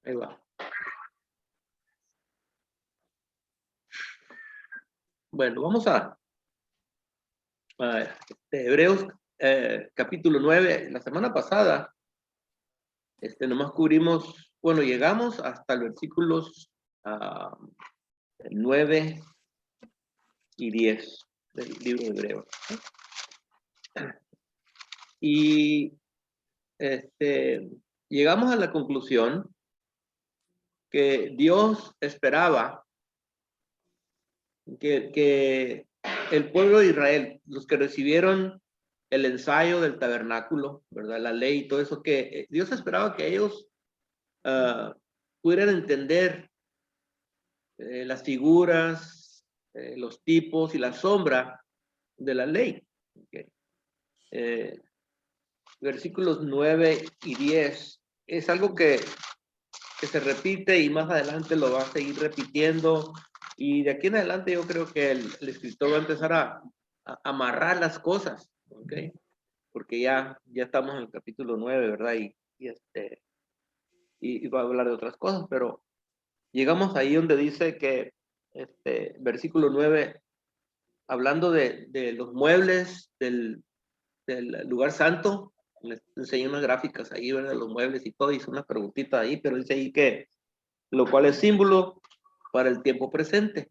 Ahí va. Bueno, vamos a Hebreos capítulo 9. La semana pasada, nomás cubrimos, bueno, llegamos hasta el versículos 9 y 10 del libro de Hebreos. Y llegamos a la conclusión que Dios esperaba que el pueblo de Israel, los que recibieron el ensayo del tabernáculo, ¿verdad? La ley y todo eso, que Dios esperaba que ellos pudieran entender las figuras, los tipos y la sombra de la ley. Okay. Versículos 9 y 10 es algo que se repite y más adelante lo va a seguir repitiendo, y de aquí en adelante yo creo que el escritor va a empezar a amarrar las cosas, ¿ok? Porque ya estamos en el capítulo 9, ¿verdad? Y va a hablar de otras cosas, pero llegamos ahí donde dice que versículo 9, hablando de los muebles del lugar santo, les enseñé unas gráficas ahí, ¿verdad? Los muebles y todo, hice una preguntita ahí, pero dice ahí que lo cual es símbolo para el tiempo presente,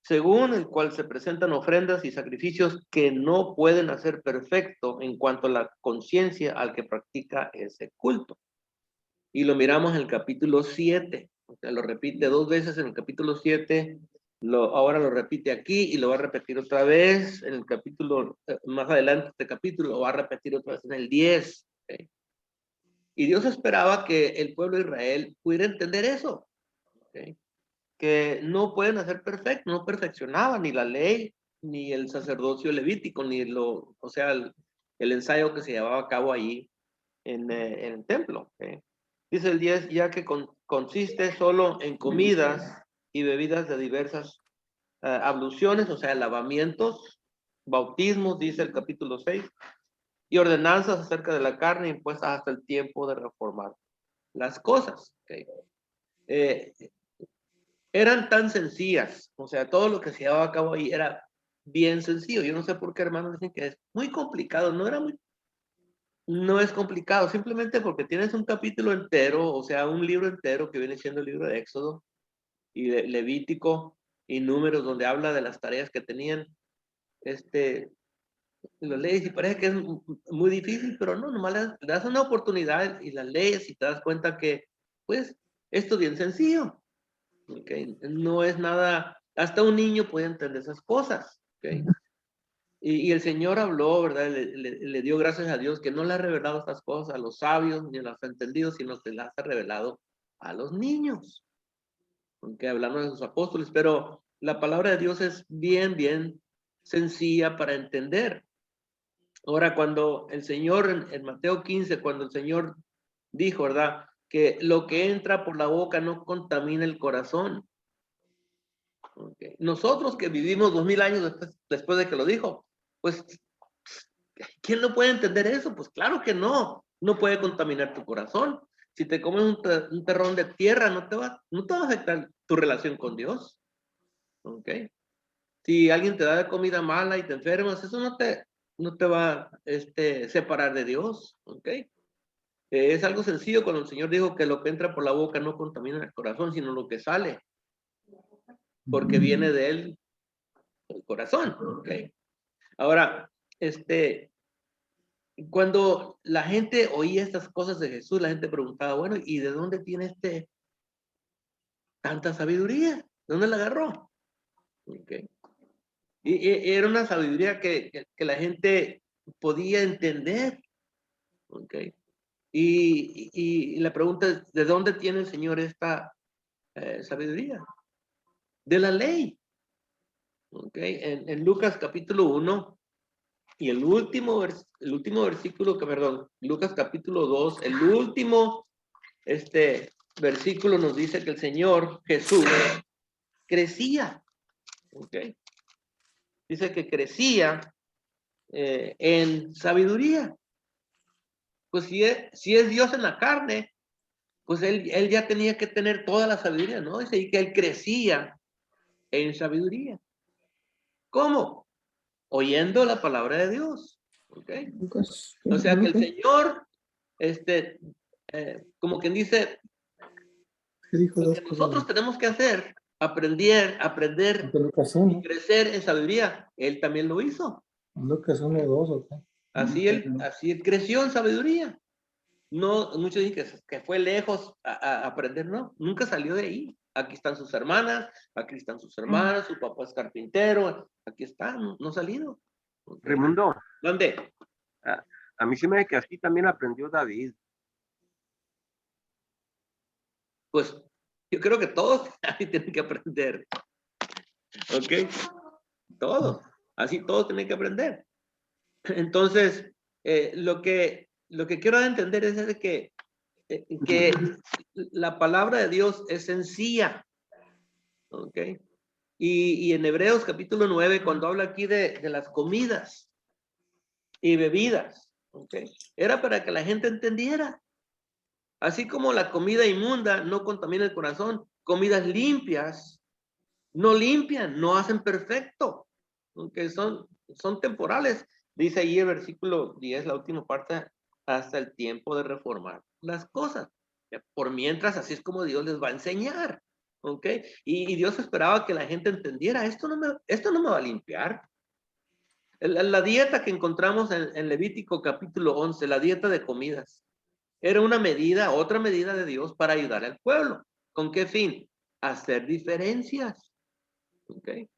según el cual se presentan ofrendas y sacrificios que no pueden hacer perfecto en cuanto a la conciencia al que practica ese culto. Y lo miramos en el capítulo 7, o sea, lo repite 2 veces en el capítulo 7, ahora lo repite aquí y lo va a repetir otra vez en el capítulo, más adelante este capítulo, lo va a repetir otra vez en el 10. ¿Okay? Y Dios esperaba que el pueblo de Israel pudiera entender eso. ¿Okay? Que no pueden hacer perfecto, no perfeccionaban ni la ley, ni el sacerdocio levítico, ni o sea, el ensayo que se llevaba a cabo ahí en el templo. ¿Okay? Dice el 10, ya que consiste solo en comidas y bebidas de diversas abluciones, o sea, lavamientos, bautismos, dice el capítulo 6, y ordenanzas acerca de la carne impuestas hasta el tiempo de reformar las cosas. ¿Okay? Eran tan sencillas, o sea, todo lo que se llevaba a cabo ahí era bien sencillo. Yo no sé por qué hermanos dicen que es muy complicado. No es complicado, simplemente porque tienes un capítulo entero, o sea, un libro entero que viene siendo el libro de Éxodo y de Levítico y Números, donde habla de las tareas que tenían. Lo lees y parece que es muy difícil, pero no, nomás le das una oportunidad y la lees y te das cuenta que, pues, esto es bien sencillo. Okay. No es nada, hasta un niño puede entender esas cosas. Okay. Y el Señor habló, ¿verdad? Le dio gracias a Dios que no le ha revelado estas cosas a los sabios ni a los entendidos, sino que las ha revelado a los niños. Aunque hablando de sus apóstoles, pero la palabra de Dios es bien sencilla para entender. Ahora, cuando el Señor, en Mateo 15, cuando el Señor dijo, ¿verdad? Que lo que entra por la boca no contamina el corazón. Okay. Nosotros que vivimos 2000 años después de que lo dijo, pues, ¿quién no puede entender eso? Pues claro que no puede contaminar tu corazón. Si te comes un terrón de tierra, no te va a afectar tu relación con Dios. Okay. Si alguien te da de comida mala y te enfermas, eso no te va a separar de Dios. Okay. Es algo sencillo cuando el Señor dijo que lo que entra por la boca no contamina el corazón, sino lo que sale, porque viene de él el corazón. Okay. Ahora, cuando la gente oía estas cosas de Jesús, la gente preguntaba, bueno, ¿y de dónde tiene tanta sabiduría? ¿De dónde la agarró? Okay. Y era una sabiduría que la gente podía entender. Okay. Y la pregunta es, ¿de dónde tiene el Señor esta sabiduría? De la ley. Okay. En Lucas capítulo 1, y el último versículo, Lucas capítulo 2, el último versículo nos dice que el Señor Jesús crecía. ¿Okay? Dice que crecía en sabiduría. Pues si es Dios en la carne, pues él ya tenía que tener toda la sabiduría, ¿no? Dice ahí que él crecía en sabiduría. ¿Cómo? Oyendo la palabra de Dios. ¿Ok? O sea que el Señor, como quien dice, lo que nosotros tenemos que hacer, aprender y crecer en sabiduría, Él también lo hizo. Lucas 1:2, ¿ok? Así él creció en sabiduría. No, muchos dicen que fue lejos a aprender, no, nunca salió de ahí. Aquí están sus hermanas, aquí están sus hermanas, su papá es carpintero, aquí está, no ha salido. Okay. Raimundo, ¿Dónde? a mí se me hace que así también aprendió David. Pues yo creo que todos ahí tienen que aprender. ¿Ok? Todos. Así todos tienen que aprender. Entonces, lo que quiero entender es de que la palabra de Dios es sencilla. ¿Ok? Y en Hebreos capítulo 9, cuando habla aquí de las comidas y bebidas, ¿ok? Era para que la gente entendiera. Así como la comida inmunda no contamina el corazón, comidas limpias no limpian, no hacen perfecto, aunque son temporales. Dice ahí el versículo 10, la última parte, hasta el tiempo de reformar las cosas. Por mientras, así es como Dios les va a enseñar, ¿ok? Y Dios esperaba que la gente entendiera, esto no me va a limpiar. La dieta que encontramos en Levítico capítulo 11, la dieta de comidas, era una medida, otra medida de Dios para ayudar al pueblo. ¿Con qué fin? Hacer diferencias. ¿Okay?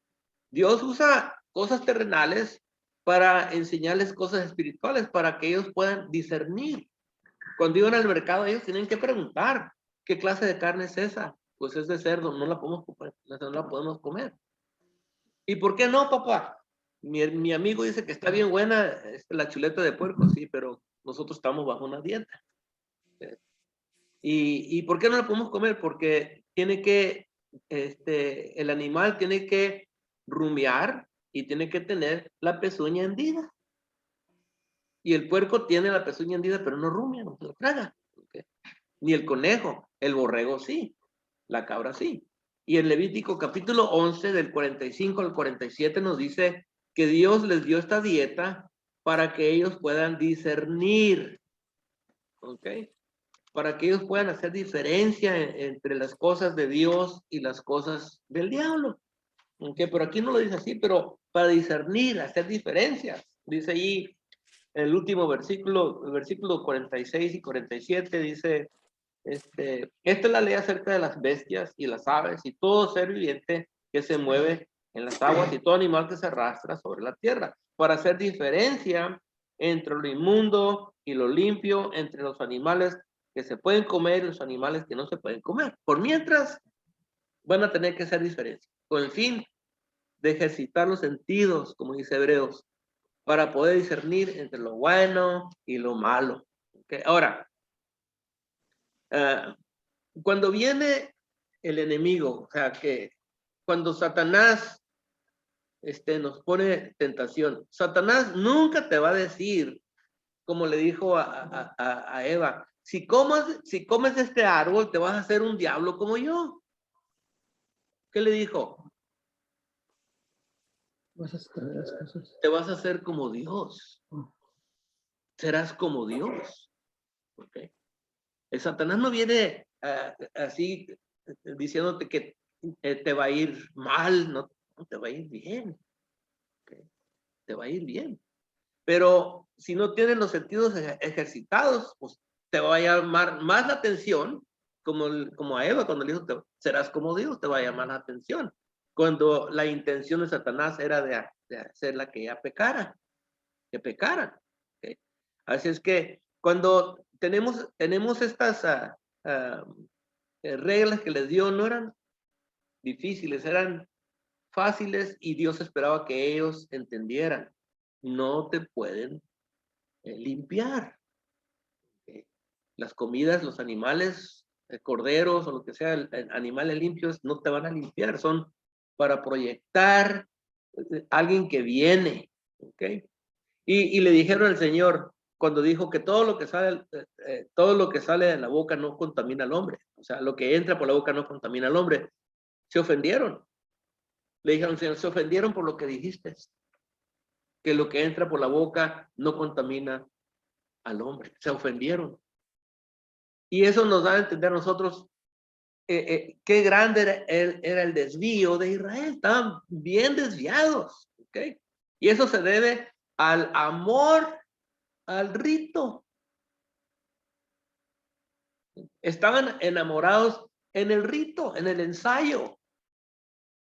Dios usa cosas terrenales para enseñarles cosas espirituales, para que ellos puedan discernir. Cuando iban al mercado, ellos tienen que preguntar, ¿qué clase de carne es esa? Pues es de cerdo, no la podemos comer. No la podemos comer. ¿Y por qué no, papá? Mi amigo dice que está bien buena la chuleta de puerco, sí, pero nosotros estamos bajo una dieta. ¿Y por qué no la podemos comer? Porque el animal tiene que rumiar y tiene que tener la pezuña hendida. Y el puerco tiene la pezuña hendida, pero no rumia, no se lo traga. ¿Okay? Ni el conejo, el borrego sí, la cabra sí. Y en Levítico capítulo 11, del 45 al 47, nos dice que Dios les dio esta dieta para que ellos puedan discernir. ¿Ok? Para que ellos puedan hacer diferencia entre las cosas de Dios y las cosas del diablo. ¿Okay? Pero aquí no lo dice así, pero para discernir, hacer diferencias. Dice ahí el último versículo, el versículo 46 y 47, dice, esta es la ley acerca de las bestias y las aves y todo ser viviente que se mueve en las aguas y todo animal que se arrastra sobre la tierra, para hacer diferencia entre lo inmundo y lo limpio, entre los animales que se pueden comer y los animales que no se pueden comer. Por mientras, van a tener que hacer diferencia, con el fin de ejercitar los sentidos, como dice Hebreos, para poder discernir entre lo bueno y lo malo. ¿Okay? Ahora, cuando viene el enemigo, o sea, que cuando Satanás nos pone tentación, Satanás nunca te va a decir, como le dijo a Eva, si comes este árbol, te vas a hacer un diablo como yo. ¿Qué le dijo? Te vas a hacer como Dios. Serás como Dios. ¿Okay? El Satanás no viene así diciéndote que te va a ir mal, no te va a ir bien. ¿Okay? Te va a ir bien. Pero si no tienes los sentidos ejercitados, pues te va a llamar más la atención, como a Eva cuando le dijo, serás como Dios, te va a llamar la atención. Cuando la intención de Satanás era de hacerla que ella pecara, que pecara. ¿Okay? Así es que cuando tenemos estas reglas que les dio, no eran difíciles, eran fáciles y Dios esperaba que ellos entendieran. No te pueden limpiar. ¿Okay? Las comidas, los animales, corderos o lo que sea, animales limpios, no te van a limpiar, son para proyectar alguien que viene. ¿Okay? Y le dijeron al Señor, cuando dijo que todo lo que sale de la boca no contamina al hombre. O sea, lo que entra por la boca no contamina al hombre. Se ofendieron. Le dijeron, Señor, se ofendieron por lo que dijiste. Que lo que entra por la boca no contamina al hombre. Se ofendieron. Y eso nos da a entender a nosotros qué grande era el desvío de Israel. Estaban bien desviados. ¿Okay? Y eso se debe al amor al rito. Estaban enamorados en el rito, en el ensayo.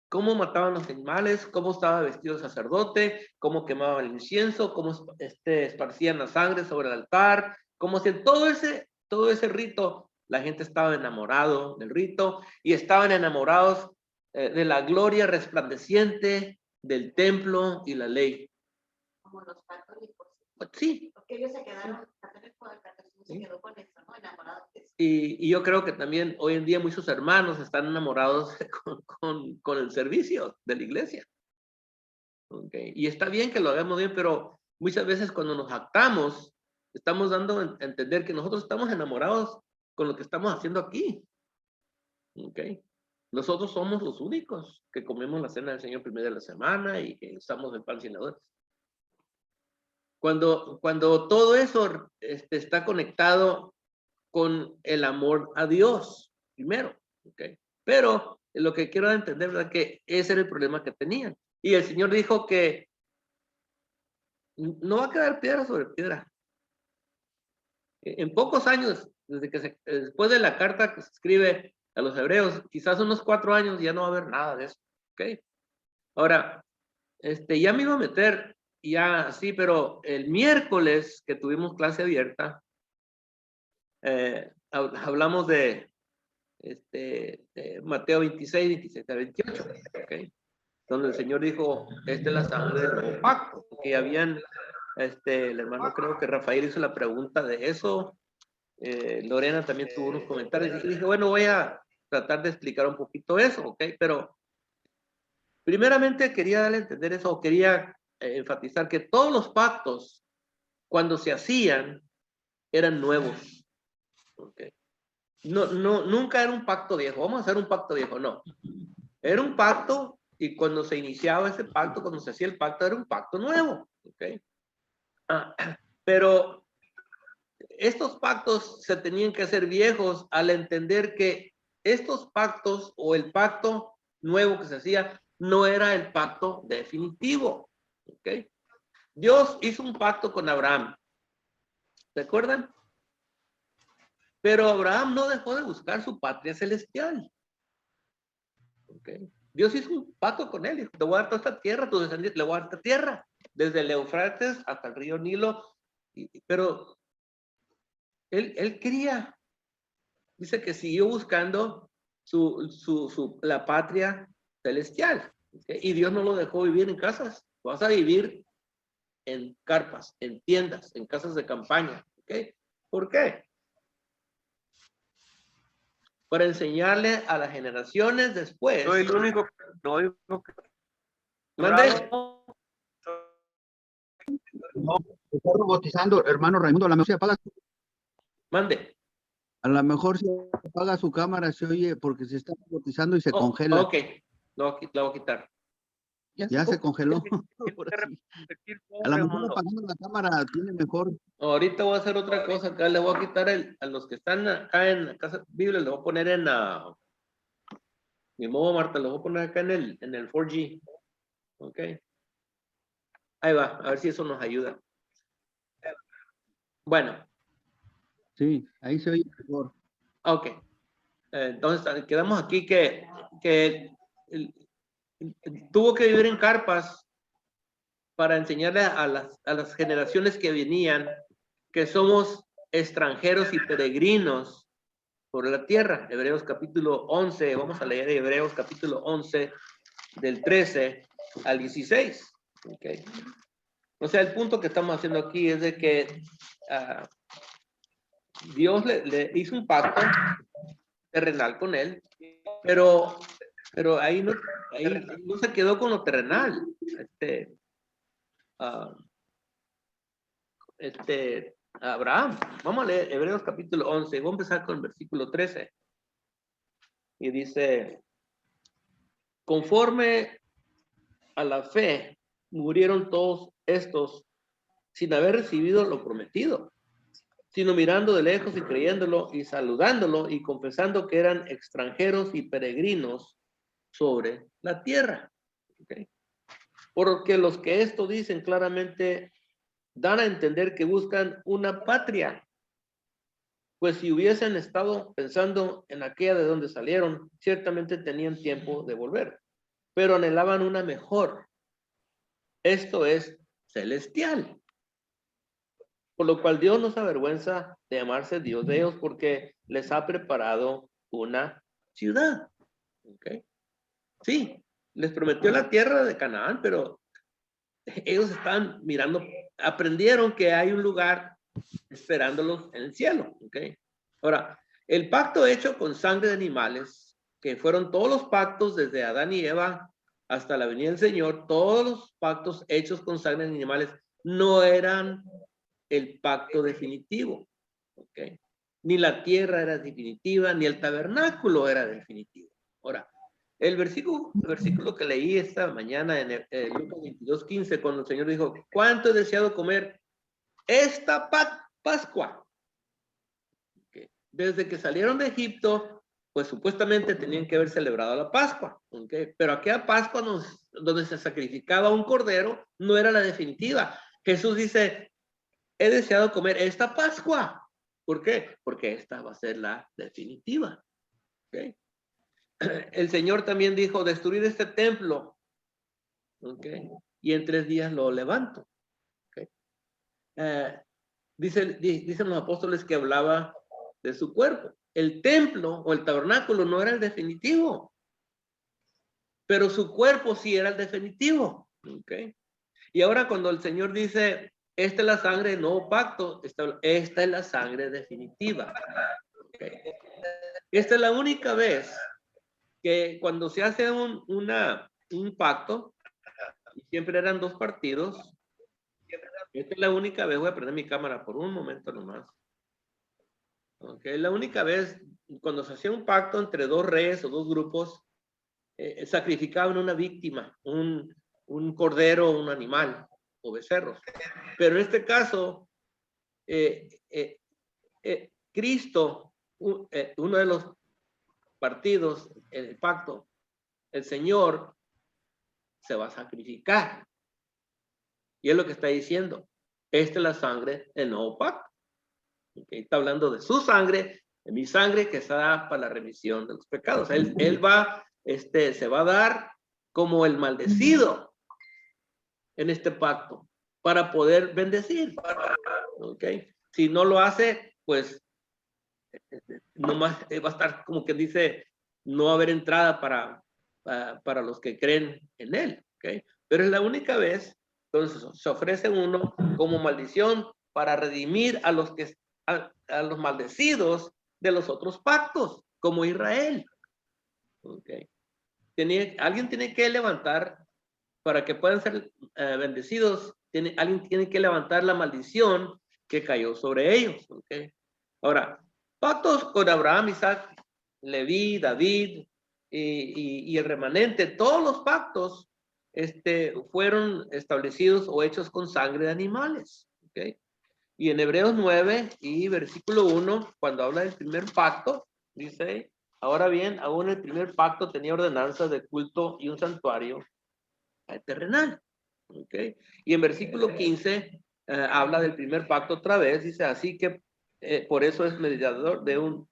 Cómo mataban los animales, cómo estaba vestido el sacerdote, cómo quemaban el incienso, cómo esparcían la sangre sobre el altar, cómo hacían todo ese rito. La gente estaba enamorado del rito y estaban enamorados de la gloria resplandeciente del templo y la ley. Como los católicos. Sí. Porque ellos se quedaron, católicos del catolicismo se quedó con eso, ¿no? Enamorados de eso. Y yo creo que también hoy en día muchos hermanos están enamorados con el servicio de la iglesia. Okay. Y está bien que lo hagamos bien, pero muchas veces cuando nos jactamos, estamos dando a entender que nosotros estamos enamorados con lo que estamos haciendo aquí. Okay. Nosotros somos los únicos que comemos la cena del Señor primero de la semana y que usamos el pan sin levadura. Cuando todo eso está conectado con el amor a Dios, primero, ¿okay? Pero lo que quiero entender, ¿verdad? Que ese era el problema que tenían. Y el Señor dijo que no va a quedar piedra sobre piedra. En pocos años, después de la carta que se escribe a los hebreos, quizás unos 4 años ya no va a haber nada de eso, ¿ok? Ahora, ya me iba a meter, ya sí, pero el miércoles que tuvimos clase abierta, hablamos de Mateo 26, 27 a 28, ¿ok? Donde el Señor dijo, esta es la sangre del nuevo pacto, que habían, el hermano creo que Rafael hizo la pregunta de eso, Lorena también tuvo unos comentarios, y dije, bueno, voy a tratar de explicar un poquito eso, ¿ok? Pero primeramente quería darle a entender eso, o quería enfatizar que todos los pactos, cuando se hacían, eran nuevos, ¿ok? No, nunca era un pacto viejo, vamos a hacer un pacto viejo, no. Era un pacto y cuando se iniciaba ese pacto, cuando se hacía el pacto, era un pacto nuevo, ¿ok? Pero estos pactos se tenían que hacer viejos al entender que estos pactos o el pacto nuevo que se hacía no era el pacto definitivo, ¿ok? Dios hizo un pacto con Abraham, ¿se acuerdan? Pero Abraham no dejó de buscar su patria celestial. ¿Okay? Dios hizo un pacto con él. Dijo, te voy a dar toda esta tierra, tu descendiente, le voy a dar esta tierra. Desde el Eufrates hasta el río Nilo. Pero él quería. Dice que siguió buscando la patria celestial. ¿Okay? Y Dios no lo dejó vivir en casas. Vas a vivir en carpas, en tiendas, en casas de campaña. ¿Okay? ¿Por qué? Para enseñarle a las generaciones después. Soy el único que no oigo que... ¿Mande? No, se está robotizando, hermano Raimundo, a lo mejor se apaga, Mande. a lo mejor se apaga su cámara, se oye, porque se está robotizando y se Oh, congela. ok, la voy a quitar. Ya se congeló. Ahora sí. A lo mejor Raimundo. apagando la cámara tiene mejor. Ahorita voy a hacer otra cosa acá, le voy a quitar a los que están acá en la casa Biblia, le voy a poner en mi modo Marta, le voy a poner acá en el 4G. Ok. Ahí va, a ver si eso nos ayuda. Bueno, Sí, ahí se oye mejor. ok. Entonces, quedamos aquí que tuvo que vivir en carpas para enseñarle a las generaciones que venían que somos extranjeros y peregrinos por la tierra. Hebreos capítulo 11, vamos a leer Hebreos capítulo 11 del 13 al 16. Okay. O sea, el punto que estamos haciendo aquí es de que Dios le hizo un pacto terrenal con él, pero ahí no se quedó con lo terrenal. Abraham. Vamos a leer Hebreos capítulo 11. Voy a empezar con el versículo 13. Y dice, conforme a la fe, murieron todos estos sin haber recibido lo prometido, sino mirando de lejos y creyéndolo y saludándolo y confesando que eran extranjeros y peregrinos sobre la tierra. ¿Okay? Porque los que esto dicen claramente dan a entender que buscan una patria. Pues si hubiesen estado pensando en aquella de donde salieron, ciertamente tenían tiempo de volver, pero anhelaban una mejor. Esto es celestial. Por lo cual Dios no se avergüenza de llamarse Dios de ellos porque les ha preparado una ciudad. ¿Okay? Sí, les prometió la tierra de Canaán, pero ellos están mirando, aprendieron que hay un lugar esperándolos en el cielo. ¿Okay? Ahora, el pacto hecho con sangre de animales, que fueron todos los pactos desde Adán y Eva hasta la venida del Señor, todos los pactos hechos con sangre de animales no eran el pacto definitivo. ¿Okay? Ni la tierra era definitiva, ni el tabernáculo era definitivo. Ahora, el versículo que leí esta mañana en Lucas 22:15, cuando el Señor dijo, ¿cuánto he deseado comer esta Pascua? Okay. Desde que salieron de Egipto, pues supuestamente tenían que haber celebrado la Pascua. Okay. Pero aquella Pascua donde se sacrificaba un cordero no era la definitiva. Jesús dice, he deseado comer esta Pascua. ¿Por qué? Porque esta va a ser la definitiva. ¿Okay? El Señor también dijo, destruir este templo. ¿Okay? Y en 3 días lo levanto. ¿Okay? Dicen los apóstoles que hablaba de su cuerpo. El templo o el tabernáculo no era el definitivo. Pero su cuerpo sí era el definitivo. ¿Okay? Y ahora cuando el Señor dice, esta es la sangre del nuevo pacto, esta es la sangre definitiva. ¿Okay? Esta es la única vez que cuando se hace un pacto, y siempre eran 2 partidos, esta es la única vez, voy a prender mi cámara por un momento nomás. Okay, la única vez cuando se hacía un pacto entre 2 reyes o 2 grupos, sacrificaban una víctima, un cordero o un animal o becerros. Pero en este caso, Cristo, uno de los partidos, el pacto, el Señor se va a sacrificar. Y es lo que está diciendo. Esta es la sangre del nuevo pacto. Okay, está hablando de su sangre, de mi sangre que se da para la remisión de los pecados. Él va, se va a dar como el maldecido en este pacto para poder bendecir. Okay. Si no lo hace, pues nomás va a estar como que dice, no va a haber entrada para los que creen en él. Okay. Pero es la única vez, entonces se ofrece uno como maldición para redimir a los que a los maldecidos de los otros pactos, como Israel. Okay. Alguien tiene que levantar para que puedan ser bendecidos. Alguien tiene que levantar la maldición que cayó sobre ellos. Okay. Ahora, pactos con Abraham, Isaac, Leví, David y el remanente, todos los pactos fueron establecidos o hechos con sangre de animales. Okay. Y en Hebreos 9 y versículo 1, cuando habla del primer pacto, dice, ahora bien, aún el primer pacto tenía ordenanzas de culto y un santuario terrenal. ¿Okay? Y en versículo 15 habla del primer pacto otra vez, dice, así que por eso es mediador de un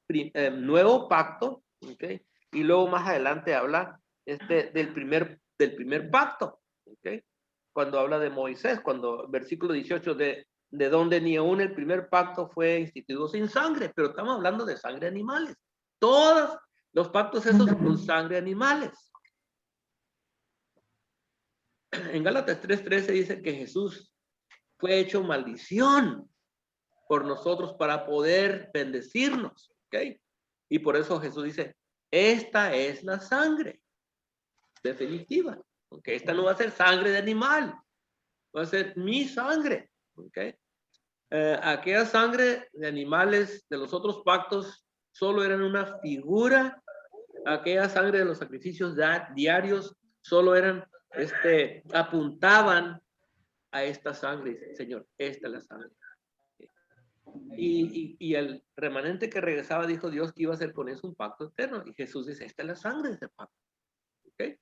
nuevo pacto. ¿Okay? Y luego más adelante habla del primer pacto. ¿Okay? Cuando habla de Moisés, cuando versículo 18 de donde ni aún el primer pacto fue instituido sin sangre, pero estamos hablando de sangre de animales. Todos los pactos esos con sangre de animales. En Gálatas 3:13 dice que Jesús fue hecho maldición por nosotros para poder bendecirnos. ¿Okay? Y por eso Jesús dice, esta es la sangre definitiva. ¿Okay? Esta no va a ser sangre de animal, va a ser mi sangre. ¿Okay? aquella sangre de animales de los otros pactos solo eran una figura. Aquella sangre de los sacrificios diarios solo eran, apuntaban a esta sangre. Señor, esta es la sangre. Y el remanente que regresaba dijo Dios que iba a hacer con eso un pacto eterno. Y Jesús dice, esta es la sangre de ese pacto. ¿Okay?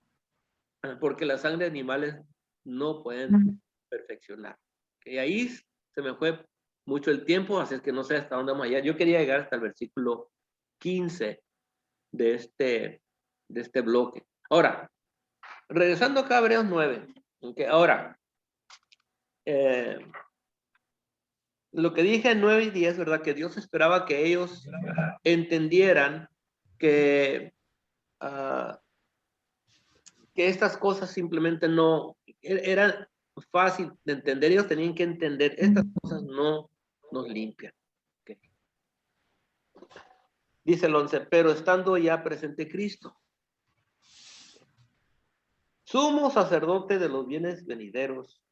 Porque la sangre de animales no pueden perfeccionar. Y ahí se me fue mucho el tiempo, así es que no sé hasta dónde vamos allá. Yo quería llegar hasta el versículo 15 de este bloque. Ahora, regresando acá a Hebreos 9. Okay, ahora, lo que dije en 9 y 10, ¿verdad? Que Dios esperaba que ellos entendieran que, que estas cosas simplemente no eran fácil de entender. Ellos tenían que entender, estas cosas no nos limpian. Okay. Dice el 11, pero estando ya presente Cristo, sumo sacerdote de los bienes venideros,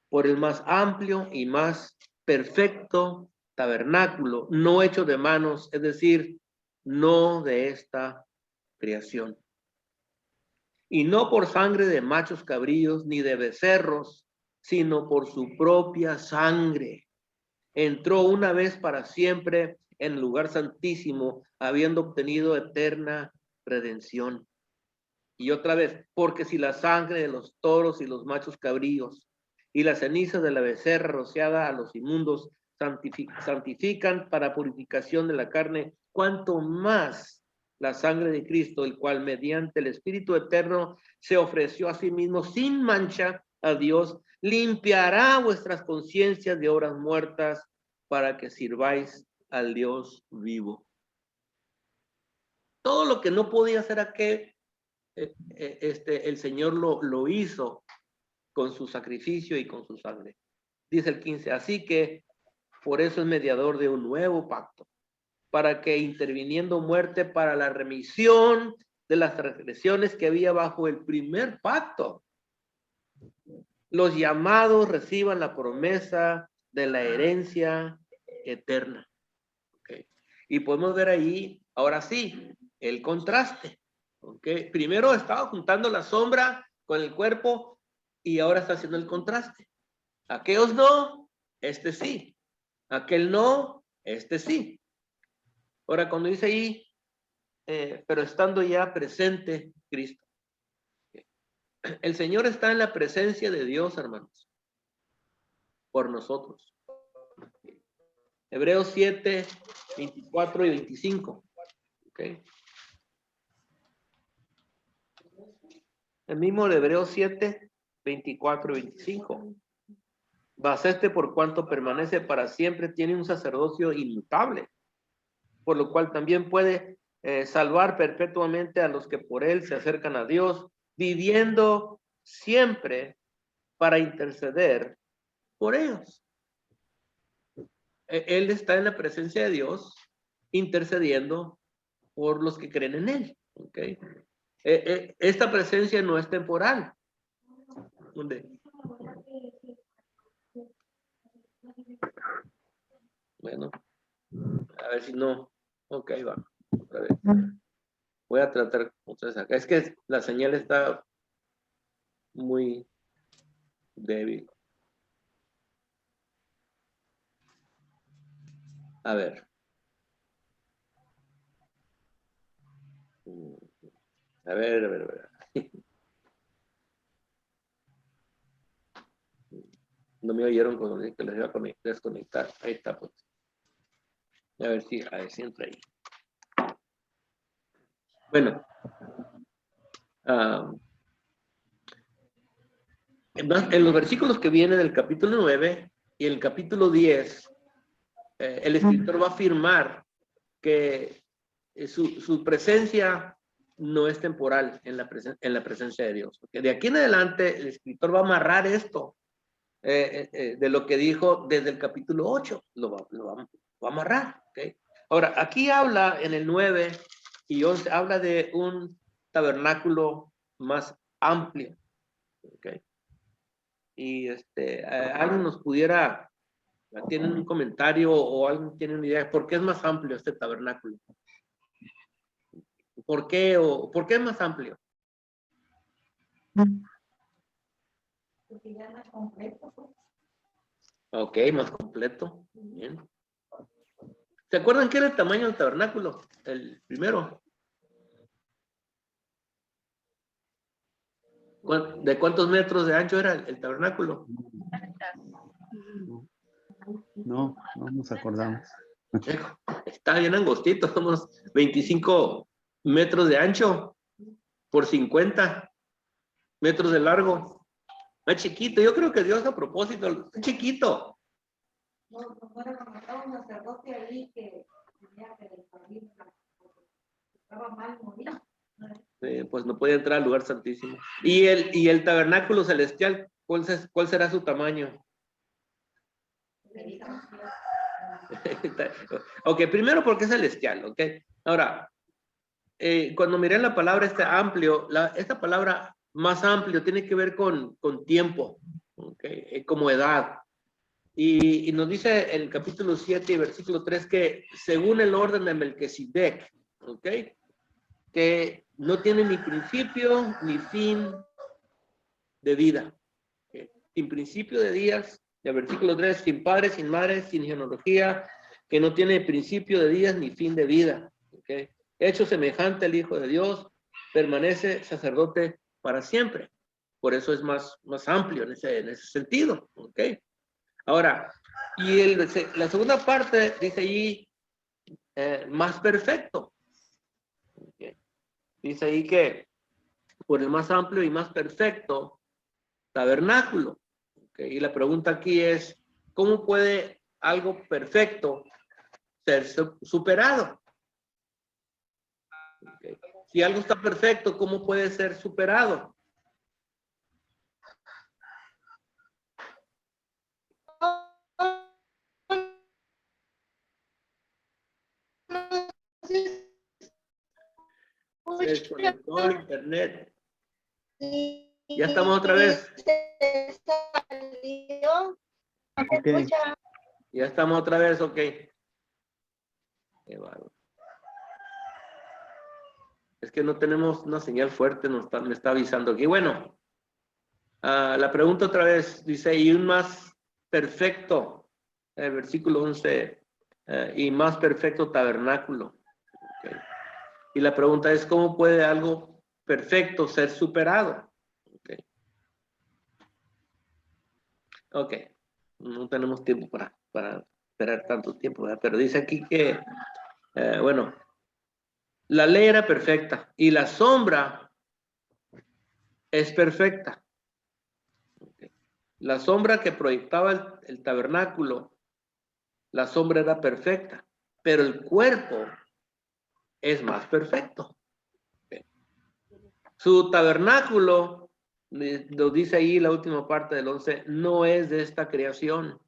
por el más amplio y más perfecto tabernáculo, no hecho de manos, es decir, no de esta creación. Y no por sangre de machos cabríos ni de becerros, sino por su propia sangre. Entró una vez para siempre en el lugar santísimo, habiendo obtenido eterna redención. Y otra vez, porque si la sangre de los toros y los machos cabríos y la ceniza de la becerra rociada a los inmundos santifican para purificación de la carne, cuanto más la sangre de Cristo, el cual mediante el Espíritu eterno se ofreció a sí mismo sin mancha a Dios, limpiará vuestras conciencias de obras muertas para que sirváis al Dios vivo. Todo lo que no podía hacer aquel, el Señor lo hizo con su sacrificio y con su sangre. Dice el 15, así que por eso es mediador de un nuevo pacto, para que interviniendo muerte para la remisión de las transgresiones que había bajo el primer pacto, los llamados reciban la promesa de la herencia eterna. Okay. Y podemos ver ahí, ahora sí, el contraste. Okay. Primero estaba juntando la sombra con el cuerpo y ahora está haciendo el contraste. Aquellos no, este sí. Aquel no, este sí. Ahora cuando dice ahí, pero estando ya presente Cristo. El Señor está en la presencia de Dios, hermanos, por nosotros. Hebreos 7, 24 y 25. Okay. El mismo de Hebreos 7, 24 y 25. Mas por cuanto permanece para siempre, tiene un sacerdocio inmutable, por lo cual también puede salvar perpetuamente a los que por él se acercan a Dios, viviendo siempre para interceder por ellos. Él está en la presencia de Dios, intercediendo por los que creen en él. ¿Okay? Esta presencia no es temporal. ¿Dónde? Bueno, a ver si no. Ok, ahí va. Otra vez. Voy a tratar otra vez acá. Es que la señal está muy débil. A ver. A ver. No me oyeron cuando dije que les iba a desconectar. Ahí está, pues. A ver si entra ahí. Bueno. En los versículos que vienen del capítulo 9 y el capítulo 10, el escritor va a afirmar que su presencia no es temporal en la presencia de Dios. Porque de aquí en adelante el escritor va a amarrar esto de lo que dijo desde el capítulo 8. Lo va a amarrar. ¿Okay? Ahora, aquí habla en el 9 y 11, habla de un tabernáculo más amplio. ¿Okay? Y alguien nos pudiera ¿Tienen un comentario o alguien tiene una idea? ¿Por qué es más amplio este tabernáculo? ¿Por qué es más amplio? Porque ya no es completo. Pues. Ok, más completo. Bien. ¿Se acuerdan qué era el tamaño del tabernáculo? El primero. ¿De cuántos metros de ancho era el tabernáculo? No nos acordamos. Está bien angostito, somos 25 metros de ancho por 50 metros de largo. Es chiquito, yo creo que Dios a propósito, es chiquito. No era como estaba un sacerdote ahí que tenía que salir, estaba mal morir. Pues no podía entrar al lugar santísimo. ¿Y el tabernáculo celestial, cuál será su tamaño? Ok, primero porque es celestial, ok. Ahora, cuando miré la palabra amplio, esta palabra más amplio tiene que ver con tiempo, okay, como edad. Y nos dice el capítulo 7 y versículo 3 que según el orden de Melquisedec, ok, que no tiene ni principio ni fin de vida. Okay. Sin principio de días, el versículo 3, sin padre, sin madre, sin genealogía, que no tiene principio de días ni fin de vida. Okay. Hecho semejante al Hijo de Dios, permanece sacerdote para siempre. Por eso es más amplio en ese sentido. Okay. Ahora, y la segunda parte dice allí, más perfecto. Okay. Dice ahí que por el más amplio y más perfecto tabernáculo. Okay. Y la pregunta aquí es, ¿cómo puede algo perfecto ser superado? Okay. Si algo está perfecto, ¿cómo puede ser superado? Se desconectó el internet. Ya estamos otra vez. Okay. Ya estamos otra vez, ok. Qué bárbaro. Es que no tenemos una señal fuerte, me está avisando aquí. Bueno, la pregunta otra vez dice, y un más perfecto, versículo 11, y más perfecto tabernáculo. Okay. Y la pregunta es, ¿cómo puede algo perfecto ser superado? Ok. Ok. No tenemos tiempo para esperar tanto tiempo, ¿verdad? Pero dice aquí que, bueno, la ley era perfecta y la sombra es perfecta. Okay. La sombra que proyectaba el tabernáculo, la sombra era perfecta, pero el cuerpo es más perfecto. Okay. Su tabernáculo, lo dice ahí la última parte del 11, no es de esta creación.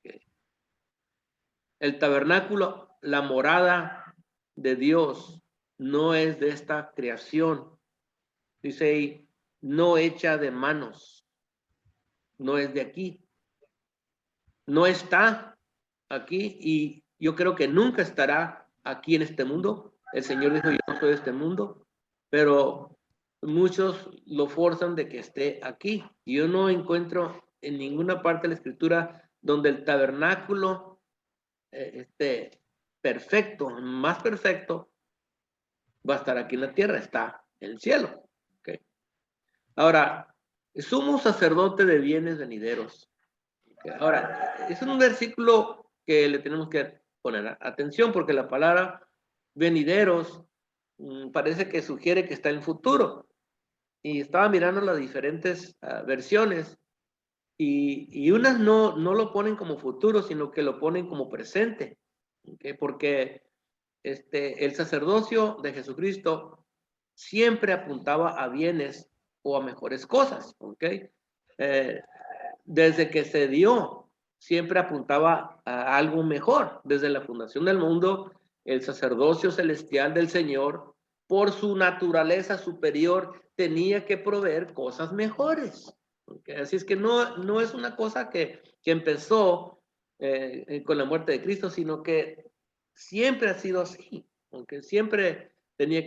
Okay. El tabernáculo, la morada de Dios, no es de esta creación. Dice ahí, no hecha de manos, no es de aquí, no está aquí y yo creo que nunca estará aquí en este mundo. El Señor dijo, yo no soy de este mundo, pero muchos lo forzan de que esté aquí. Y yo no encuentro en ninguna parte de la Escritura donde el tabernáculo perfecto, más perfecto, va a estar aquí en la tierra, está en el cielo. Okay. Ahora, sumo sacerdote de bienes venideros. Okay. Ahora, es un versículo que le tenemos que poner atención porque la palabra venideros parece que sugiere que está en el futuro. Y estaba mirando las diferentes versiones y unas no lo ponen como futuro, sino que lo ponen como presente. Okay. Porque el sacerdocio de Jesucristo siempre apuntaba a bienes o a mejores cosas, ¿ok? Desde que se dio, siempre apuntaba a algo mejor. Desde la fundación del mundo, el sacerdocio celestial del Señor, por su naturaleza superior, tenía que proveer cosas mejores, ¿Okay? Así es que no es una cosa que empezó con la muerte de Cristo, sino que siempre ha sido así, aunque siempre tenía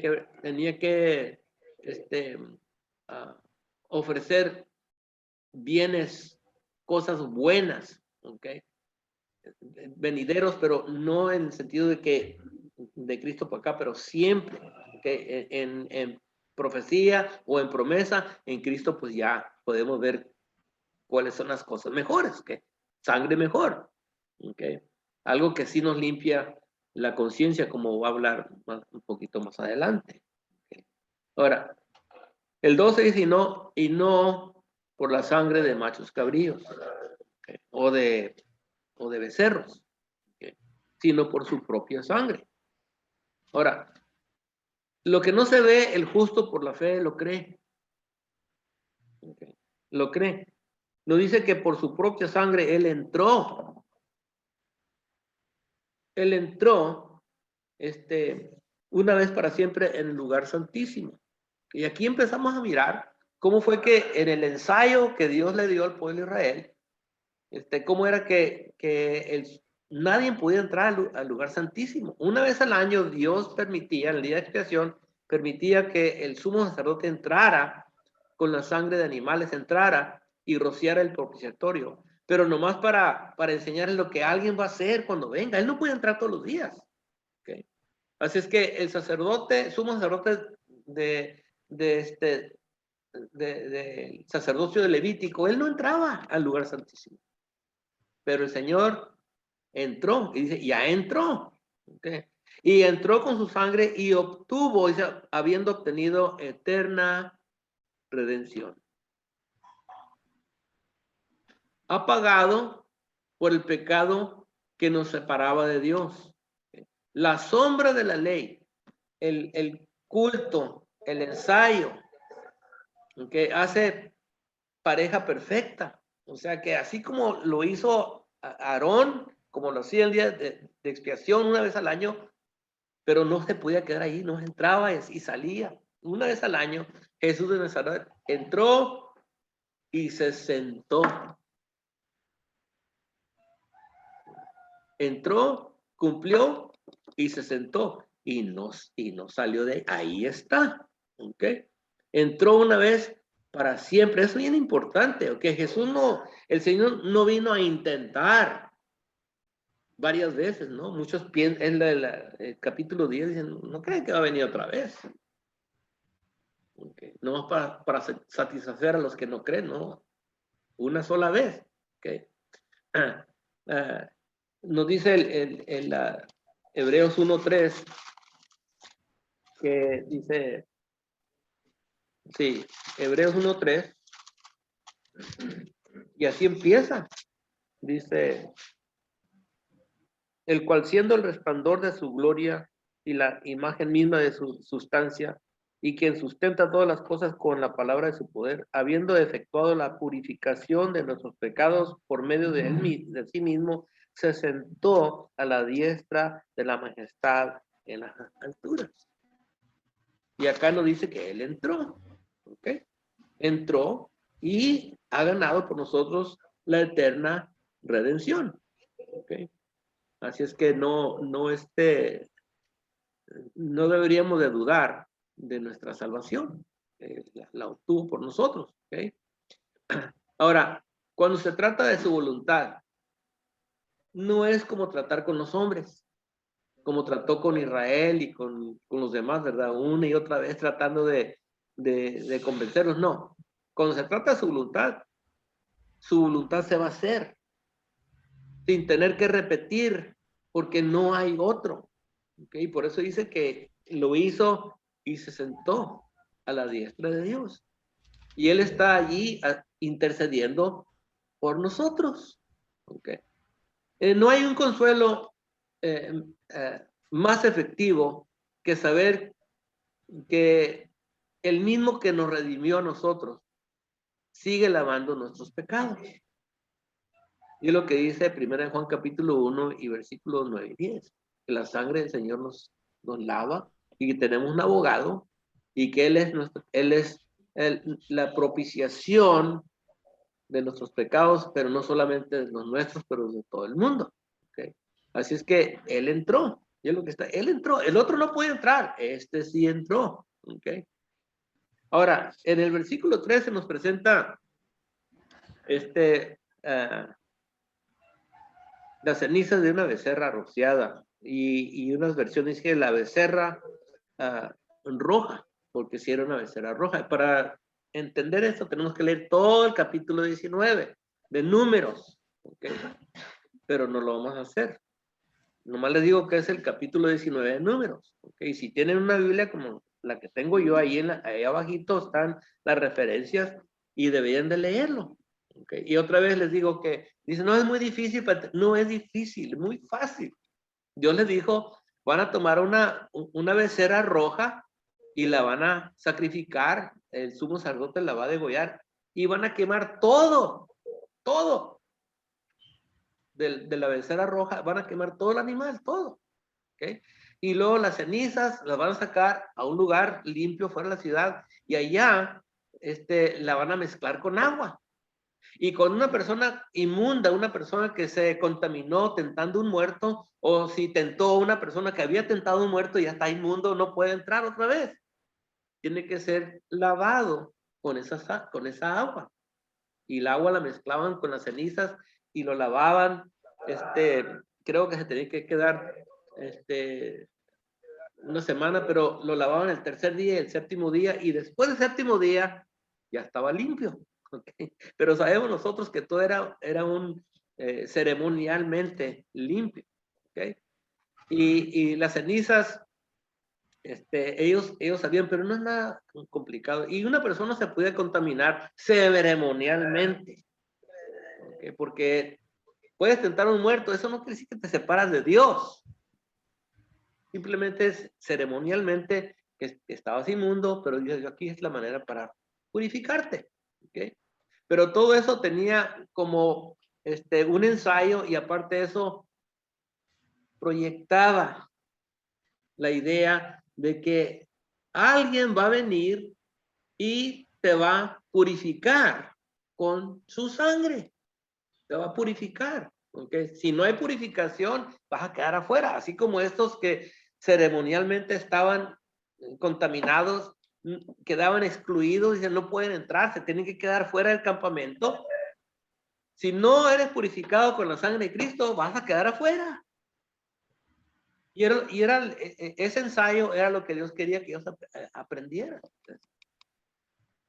que ah, ofrecer bienes, cosas buenas, ¿ok? Venideros, pero no en el sentido de que de Cristo por acá, pero siempre, ¿okay? En profecía o en promesa, en Cristo pues ya podemos ver cuáles son las cosas mejores, ¿okay? Sangre mejor, ¿okay? Algo que sí nos limpia la conciencia, como va a hablar un poquito más adelante. ¿Okay? Ahora, el 12 dice, y no por la sangre de machos cabríos, ¿okay? o de becerros, ¿okay? Sino por su propia sangre. Ahora, lo que no se ve, el justo por la fe lo cree. ¿Okay? Lo cree. No dice que por su propia sangre él entró. Él entró una vez para siempre en el lugar santísimo. Y aquí empezamos a mirar cómo fue que en el ensayo que Dios le dio al pueblo de Israel, cómo era que nadie podía entrar al lugar santísimo. Una vez al año Dios permitía, en el día de expiación, permitía que el sumo sacerdote entrara con la sangre de animales, entrara y rociara el propiciatorio, pero nomás para enseñarle lo que alguien va a hacer cuando venga. Él no puede entrar todos los días. ¿Okay? Así es que el sacerdote, sumo sacerdote del sacerdocio de Levítico, él no entraba al lugar santísimo. Pero el Señor entró y dice, ya entró. ¿Okay? Y entró con su sangre y obtuvo, dice, habiendo obtenido eterna redención. Ha pagado por el pecado que nos separaba de Dios. La sombra de la ley, el culto, el ensayo, que hace pareja perfecta. O sea que así como lo hizo Aarón, como lo hacía el día de expiación una vez al año, pero no se podía quedar ahí, no entraba y salía. Una vez al año, Jesús de Nazaret entró y se sentó. Entró, cumplió y se sentó. Y no salió de ahí. Ahí está. ¿Ok? Entró una vez para siempre. Eso es bien importante. ¿Ok? El Señor no vino a intentar varias veces, ¿no? Muchos piensan, en el capítulo 10 dicen, no creen que va a venir otra vez. Okay. No para satisfacer a los que no creen, no. Una sola vez. Okay. Nos dice el Hebreos 1:3 que dice, sí, Hebreos 1:3, y así empieza. Dice, el cual siendo el resplandor de su gloria y la imagen misma de su sustancia, y quien sustenta todas las cosas con la palabra de su poder, habiendo efectuado la purificación de nuestros pecados por medio de sí mismo, se sentó a la diestra de la majestad en las alturas. Y acá nos dice que él entró, ¿ok? Entró y ha ganado por nosotros la eterna redención, ¿ok? Así es que no deberíamos de dudar de nuestra salvación. La obtuvo por nosotros. ¿Okay? Ahora, cuando se trata de su voluntad, no es como tratar con los hombres, como trató con Israel y con los demás, ¿verdad? Una y otra vez tratando de convencerlos. No, cuando se trata de su voluntad se va a hacer sin tener que repetir, porque no hay otro. ¿Okay? Por eso dice que lo hizo y se sentó a la diestra de Dios. Y Él está allí intercediendo por nosotros. ¿Okay? No hay un consuelo más efectivo que saber que el mismo que nos redimió a nosotros sigue lavando nuestros pecados. Y es lo que dice 1 Juan capítulo 1 y versículos 9 y 10. Que la sangre del Señor nos lava y que tenemos un abogado y que Él es la propiciación de nuestros pecados, pero no solamente de los nuestros, pero de todo el mundo. ¿Okay? Así es que él entró. Y es lo que está, él entró. El otro no puede entrar. Este sí entró. ¿Okay? Ahora, en el versículo 13 nos presenta las cenizas de una becerra rociada. Y unas versiones que la becerra roja, porque si era una becerra roja. Para entender esto tenemos que leer todo el capítulo 19 de Números, ¿okay? Pero no lo vamos a hacer. Nomás les digo que es el capítulo 19 de Números, ¿okay? Si tienen una Biblia como la que tengo yo, ahí abajito están las referencias y deberían de leerlo, ¿okay? Y otra vez les digo que dicen, no es muy difícil, no es difícil, muy fácil. Dios les dijo, van a tomar una becerra roja y la van a sacrificar, el sumo sacerdote la va a degollar y van a quemar todo de la becerra roja, van a quemar todo el animal, todo. ¿Okay? Y luego las cenizas las van a sacar a un lugar limpio fuera de la ciudad y allá la van a mezclar con agua. Y con una persona inmunda, una persona que se contaminó tentando un muerto, o si tentó a una persona que había tentado un muerto y ya está inmundo, no puede entrar otra vez. Tiene que ser lavado con esa agua. Y el agua la mezclaban con las cenizas y lo lavaban. Creo que se tenía que quedar una semana, pero lo lavaban el tercer día y el séptimo día, y después del séptimo día ya estaba limpio. ¿Okay? Pero sabemos nosotros que todo era un ceremonialmente limpio. ¿Okay? Y las cenizas, ellos sabían, pero no es nada complicado. Y una persona se puede contaminar ceremonialmente. ¿Okay? Porque puedes tentar a un muerto, eso no quiere decir que te separas de Dios. Simplemente es ceremonialmente que estabas inmundo, pero Dios, aquí es la manera para purificarte. ¿Okay? Pero todo eso tenía como un ensayo, y aparte de eso proyectaba la idea de que alguien va a venir y te va a purificar con su sangre. Te va a purificar. ¿Okay? Si no hay purificación, vas a quedar afuera. Así como estos que ceremonialmente estaban contaminados, quedaban excluidos, dicen no pueden entrar, se tienen que quedar fuera del campamento. Si no eres purificado con la sangre de Cristo, vas a quedar afuera. Ese ensayo era lo que Dios quería que ellos aprendieran.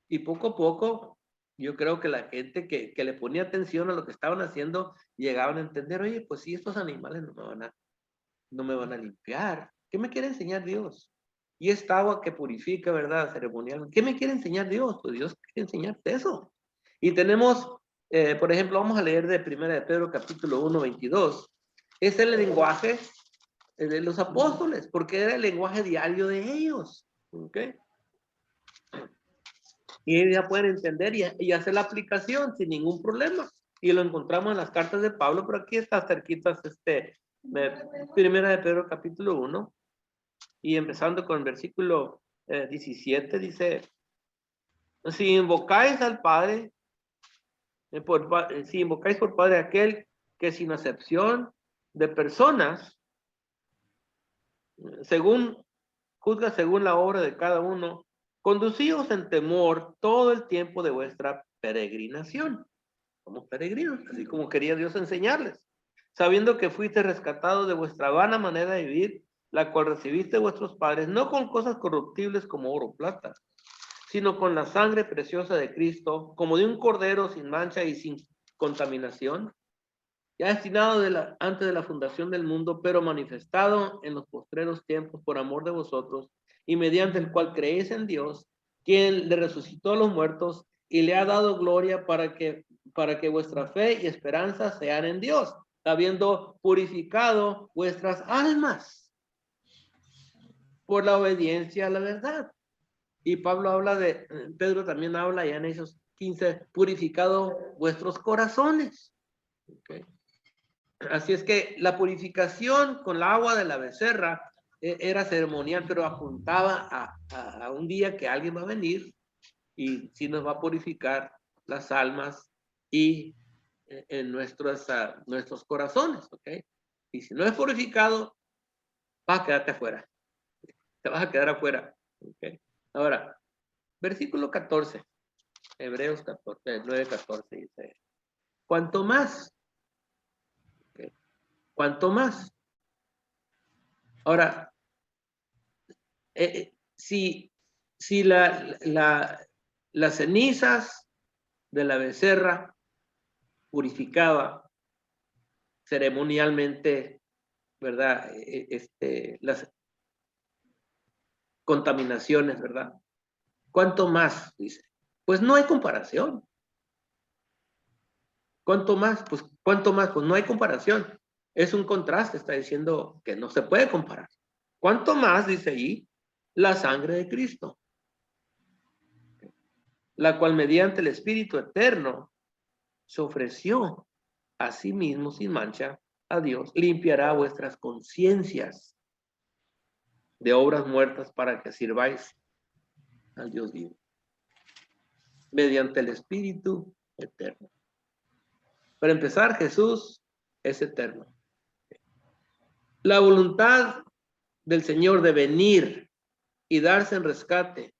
Y poco a poco, yo creo que la gente que le ponía atención a lo que estaban haciendo, llegaban a entender, oye, pues si estos animales no me van a limpiar, ¿qué me quiere enseñar Dios? Y esta agua que purifica, ¿verdad? Ceremonial, ¿qué me quiere enseñar Dios? Pues Dios quiere enseñarte eso. Y tenemos, por ejemplo, vamos a leer de 1 de Pedro capítulo 1, 22. Es el lenguaje de los apóstoles, porque era el lenguaje diario de ellos. ¿Ok? Y ellos ya pueden entender y hacer la aplicación sin ningún problema. Y lo encontramos en las cartas de Pablo, pero aquí está cerquitas, Primera de Pedro capítulo 1, y empezando con el versículo 17, dice, si invocáis al Padre, si invocáis por Padre aquel que sin acepción de personas, juzga según la obra de cada uno, conducíos en temor todo el tiempo de vuestra peregrinación. Somos peregrinos, así como quería Dios enseñarles, sabiendo que fuiste rescatados de vuestra vana manera de vivir, la cual recibiste de vuestros padres, no con cosas corruptibles como oro o plata, sino con la sangre preciosa de Cristo, como de un cordero sin mancha y sin contaminación, ya destinado antes de la fundación del mundo, pero manifestado en los postreros tiempos por amor de vosotros, y mediante el cual creéis en Dios, quien le resucitó a los muertos y le ha dado gloria para que vuestra fe y esperanza sean en Dios, habiendo purificado vuestras almas por la obediencia a la verdad. Y Pedro también habla ya en esos 15, purificado vuestros corazones. ¿Okay? Así es que la purificación con el agua de la becerra era ceremonial, pero apuntaba a un día que alguien va a venir y sí nos va a purificar las almas y en nuestros corazones, ¿ok? Y si no es purificado, vas a quedarte afuera. Te vas a quedar afuera, ¿ok? Ahora, versículo 14, Hebreos 14, 9:14 dice, cuanto más, ¿ok? Cuanto más. Ahora, si las cenizas de la becerra purificaba ceremonialmente, ¿verdad? Las contaminaciones, ¿verdad? ¿Cuánto más? Dice. Pues no hay comparación. ¿Cuánto más? Pues ¿cuánto más? Pues no hay comparación. Es un contraste, está diciendo que no se puede comparar. ¿Cuánto más? Dice ahí, la sangre de Cristo, la cual mediante el Espíritu eterno se ofreció a sí mismo sin mancha a Dios, limpiará vuestras conciencias de obras muertas para que sirváis al Dios vivo, mediante el Espíritu eterno. Para empezar, Jesús es eterno. La voluntad del Señor de venir y darse en rescate,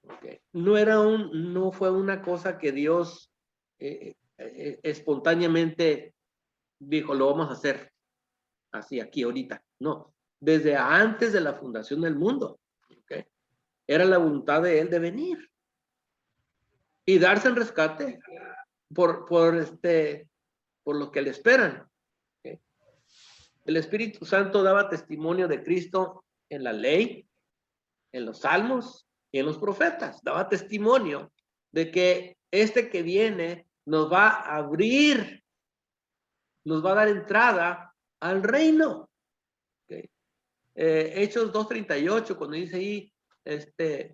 okay, no fue una cosa que Dios espontáneamente dijo, lo vamos a hacer así aquí ahorita. No, desde antes de la fundación del mundo, okay, era la voluntad de Él de venir y darse en rescate por lo que le esperan. Okay. El Espíritu Santo daba testimonio de Cristo en la ley, en los salmos y en los profetas. Daba testimonio de que que viene nos va a abrir, nos va a dar entrada al reino. Okay. Hechos 2:38, cuando dice ahí,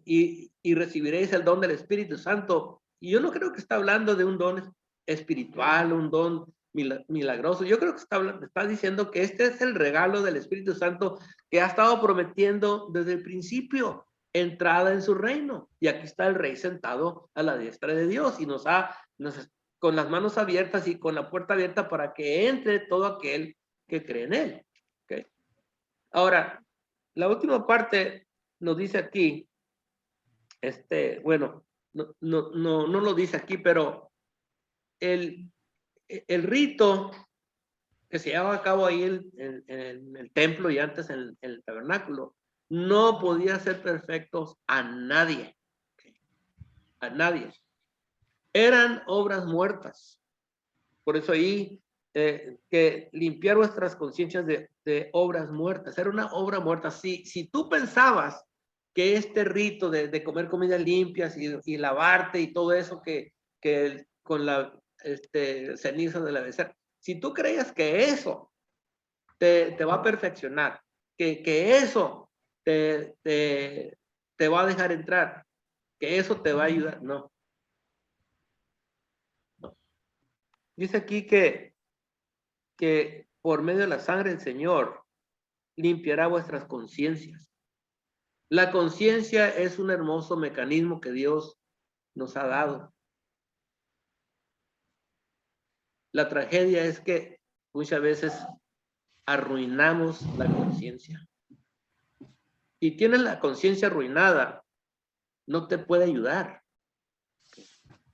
y recibiréis el don del Espíritu Santo. Y yo no creo que está hablando de un don espiritual, un don milagroso. Yo creo que está diciendo que este es el regalo del Espíritu Santo que ha estado prometiendo desde el principio, entrada en su reino. Y aquí está el Rey sentado a la diestra de Dios y con las manos abiertas y con la puerta abierta para que entre todo aquel que cree en él. Okay. Ahora, la última parte nos dice aquí, bueno, no lo dice aquí, pero el rito que se llevaba a cabo ahí en el templo y antes en el tabernáculo, no podía ser perfectos a nadie. A nadie. Eran obras muertas. Por eso ahí, que limpiar vuestras conciencias de obras muertas. Era una obra muerta. Si tú pensabas que este rito de comer comidas limpias y lavarte y todo eso que con la ceniza de la becerra, si tú creías que eso te va a perfeccionar, que eso te va a dejar entrar, que eso te va a ayudar, no. Dice aquí que por medio de la sangre del Señor limpiará vuestras conciencias. La conciencia es un hermoso mecanismo que Dios nos ha dado. La tragedia es que muchas veces arruinamos la conciencia. Si tienes la conciencia arruinada, no te puede ayudar.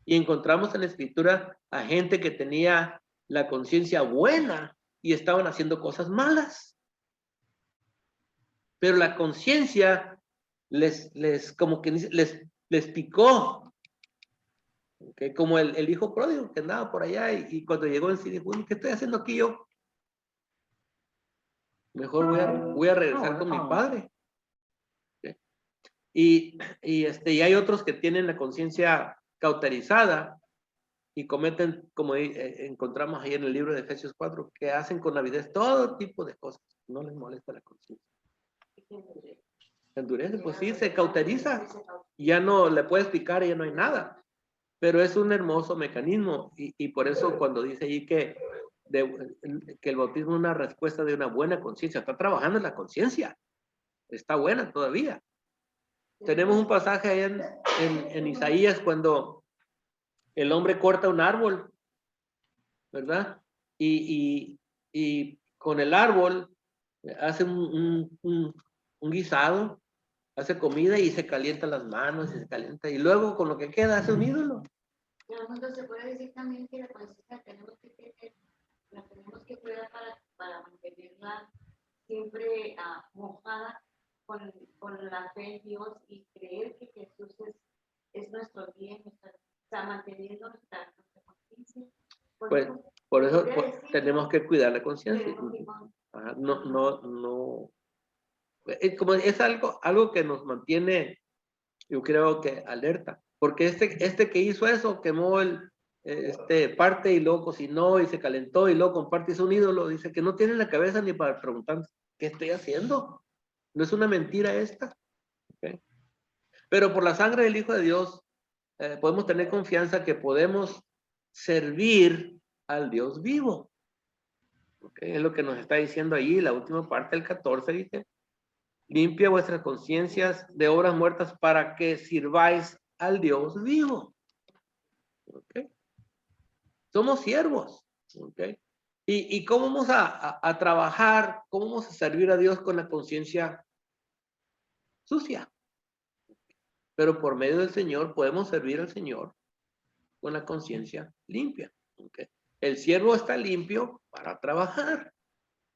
Y encontramos en la Escritura a gente que tenía la conciencia buena y estaban haciendo cosas malas. Pero la conciencia les picó. Okay, como el hijo pródigo que andaba por allá y cuando llegó en sí dijo, ¿qué estoy haciendo aquí yo? Mejor voy a regresar con mi padre. Okay. Y hay otros que tienen la conciencia cauterizada y cometen, como encontramos ahí en el libro de Efesios 4, que hacen con avidez todo tipo de cosas. No les molesta la conciencia. Endurece, pues sí, se cauteriza. Ya no le puedes picar y ya no hay nada. Pero es un hermoso mecanismo y por eso cuando dice ahí que el bautismo es una respuesta de una buena conciencia, está trabajando en la conciencia, está buena todavía. Tenemos un pasaje ahí en Isaías cuando El hombre corta un árbol, ¿verdad? Y con el árbol hace un guisado, hace comida y se calienta las manos y se calienta. Y luego con lo que queda hace un ídolo. Pero entonces se puede decir también que la conciencia la tenemos que cuidar para mantenerla siempre mojada con la fe en Dios y creer que Jesús es nuestro bien, o sea, manteniendo nuestra conciencia. Pues por eso podría decir, tenemos que cuidar la conciencia. tenemos que Ajá, no. Como es algo que nos mantiene, yo creo que alerta. Porque este que hizo eso, quemó parte y luego cocinó y se calentó y luego comparte hizo un ídolo. Dice que no tiene la cabeza ni para preguntar, ¿qué estoy haciendo? No es una mentira esta. ¿Okay? Pero por la sangre del Hijo de Dios, podemos tener confianza que podemos servir al Dios vivo. ¿Okay? Es lo que nos está diciendo ahí, la última parte del 14 dice, limpia vuestras conciencias de obras muertas para que sirváis al Dios vivo. ¿Okay? Somos siervos. ¿Okay? ¿Y cómo vamos a trabajar? ¿Cómo vamos a servir a Dios con la conciencia sucia? Pero por medio del Señor podemos servir al Señor con la conciencia limpia. ¿Okay? El siervo está limpio para trabajar,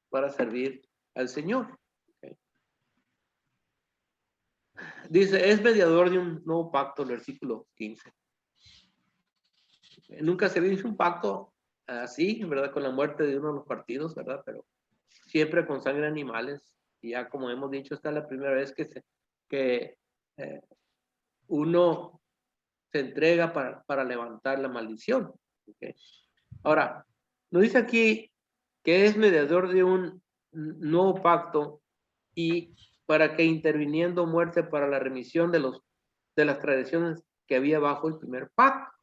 para servir al Señor. ¿Okay? Dice, es mediador de un nuevo pacto, el versículo 15. Nunca se hizo un pacto así, ¿verdad? Con la muerte de uno de los partidos, ¿verdad? Pero siempre con sangre de animales. Y ya como hemos dicho, esta es la primera vez que uno se entrega para levantar la maldición. ¿Okay? Ahora, nos dice aquí que es mediador de un nuevo pacto y para que interviniendo muerte para la remisión de las tradiciones que había bajo el primer pacto.